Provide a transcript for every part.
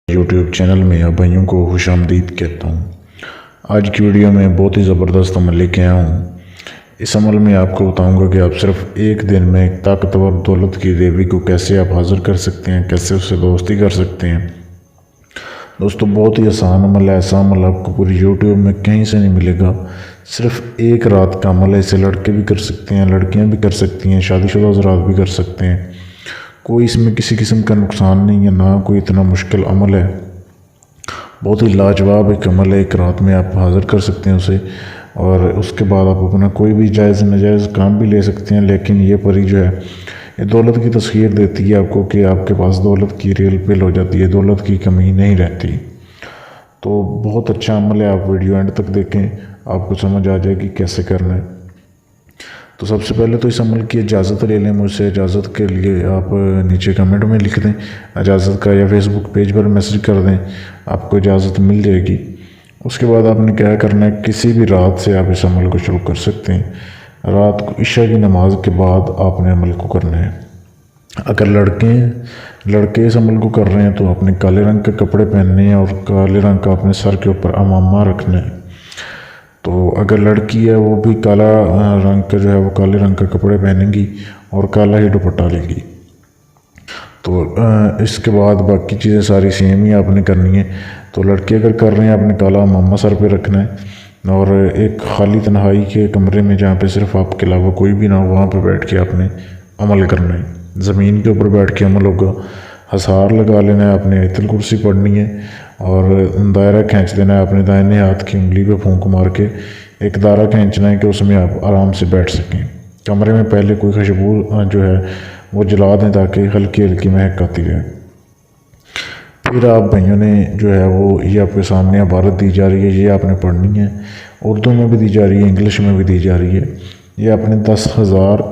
YouTube channel में आप भाइयों को खुश आमदीद कहता हूँ। आज की वीडियो में बहुत ही ज़बरदस्त अमल लेके आया हूँ। इस अमल में आपको बताऊँगा कि आप सिर्फ एक दिन में एक ताकतवर दौलत की देवी को कैसे आप हाज़िर कर सकते हैं, कैसे उससे दोस्ती कर सकते हैं। दोस्तों, बहुत ही आसान अमल है। ऐसा अमल आपको पूरी यूट्यूब में कहीं से नहीं मिलेगा। सिर्फ एक रात का अमल है। इसे लड़के भी कर सकते हैं, लड़कियाँ भी कर सकती हैं, शादीशुदा हज़रात भी कर सकते हैं। कोई इसमें किसी किस्म का नुकसान नहीं है, ना कोई इतना मुश्किल अमल है। बहुत ही लाजवाब एक अमल है। एक रात में आप हाज़िर कर सकते हैं उसे, और उसके बाद आप अपना कोई भी जायज़ नाजायज़ काम भी ले सकते हैं। लेकिन ये परी जो है, ये दौलत की तस्वीर देती है आपको कि आपके पास दौलत की रेल पेल हो जाती है, दौलत की कमी नहीं रहती। तो बहुत अच्छा अमल है। आप वीडियो एंड तक देखें, आपको समझ आ जाएगी कैसे करना है। तो सबसे पहले तो इस अमल की इजाज़त ले लें मुझसे। इजाज़त के लिए आप नीचे कमेंट में लिख दें इजाज़त का, या फेसबुक पेज पर मैसेज कर दें, आपको इजाज़त मिल जाएगी। उसके बाद आपने क्या करना है, किसी भी रात से आप इस अमल को शुरू कर सकते हैं। रात को इशा की नमाज के बाद आपने अमल को करना है। अगर लड़के इस अमल को कर रहे हैं तो आपने काले रंग के कपड़े पहनने हैं और काले रंग का अपने सर के ऊपर अमामा रखना है। तो अगर लड़की है वो भी काला रंग का जो है वो काले रंग का कपड़े पहनेंगी और काला ही दुपट्टा लेंगी। तो इसके बाद बाकी चीज़ें सारी सेम ही आपने करनी है। तो लड़के अगर कर रहे हैं, आपने काला अमामा सर पे रखना है और एक खाली तन्हाई के कमरे में जहाँ पे सिर्फ आपके अलावा कोई भी ना हो, वहाँ पे बैठ के आपने अमल करना है। ज़मीन के ऊपर बैठ के अमल होगा। हसार लगा लेना है, आपने आयतुल कुर्सी पढ़नी है और दायरा खींच देना है। अपने दाहिने हाथ की उंगली पे फूंक मार के एक दायरा खींचना है कि उसमें आप आराम से बैठ सकें। कमरे में पहले कोई खुशबू जो है वो जला दें ताकि हल्की हल्की महक आती है। फिर आप भाइयों ने जो है वो ये आपके सामने इबारत दी जा रही है, ये आपने पढ़नी है। उर्दू में भी दी जा रही है, इंग्लिश में भी दी जा रही है। ये आपने 10,000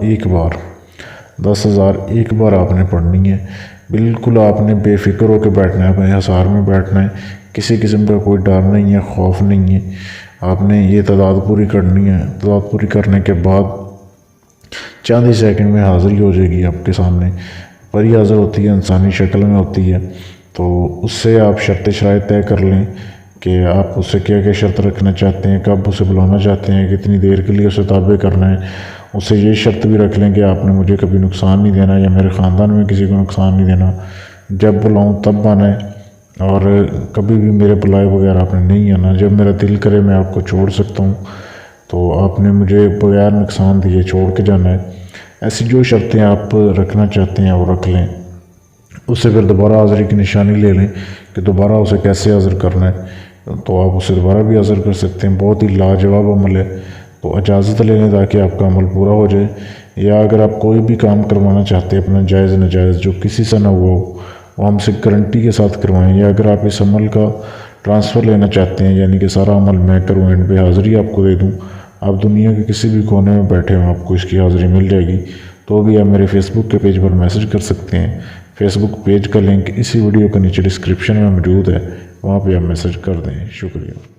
एक बार आपने पढ़नी है। बिल्कुल आपने बेफिक्र होकर बैठना है, अपने हसार में बैठना है। किसी किस्म का कोई डर नहीं है, खौफ नहीं है। आपने ये तादाद पूरी करनी है। तादाद पूरी करने के बाद चंद ही सेकंड में हाज़िरी हो जाएगी आपके सामने। परी हाज़िर होती है, इंसानी शक्ल में होती है। तो उससे आप शर्त शराइत तय कर लें कि आप उससे क्या क्या शर्त रखना चाहते हैं, कब उसे बुलाना चाहते हैं, कितनी देर के लिए उसे ताबे करना है। उससे ये शर्त भी रख लें कि आपने मुझे कभी नुकसान नहीं देना, या मेरे ख़ानदान में किसी को नुकसान नहीं देना। जब बुलाऊँ तब आना है, और कभी भी मेरे बुलाए बगैर आपने नहीं आना। जब मेरा दिल करे मैं आपको छोड़ सकता हूँ, तो आपने मुझे बगैर नुकसान दिए छोड़ के जाना है। ऐसी जो शर्तें आप रखना चाहते हैं वो रख लें। उससे फिर दोबारा हाज़िरी की निशानी ले लें कि दोबारा उसे कैसे हाज़िर करना है। तो आप उसे दोबारा भी हाज़िर कर सकते हैं। बहुत ही लाजवाब अमल है। तो इजाज़त ले लें ताकि आपका अमल पूरा हो जाए। या अगर आप कोई भी काम करवाना चाहते हैं अपना जायज़ नाजायज़ जो किसी से ना हुआ हो, वो हमसे गारंटी के साथ करवाएं। या अगर आप इस अमल का ट्रांसफ़र लेना चाहते हैं, यानी कि सारा अमल मैं करूँ, एंड पे हाज़िरी आपको दे दूँ, आप दुनिया के किसी भी कोने में बैठे हों आपको इसकी हाज़िरी मिल जाएगी। तो भी आप मेरे फेसबुक के पेज पर मैसेज कर सकते हैं। फेसबुक पेज का लिंक इसी वीडियो के नीचे डिस्क्रिप्शन में मौजूद है, वहाँ पर आप मैसेज कर दें। शुक्रिया।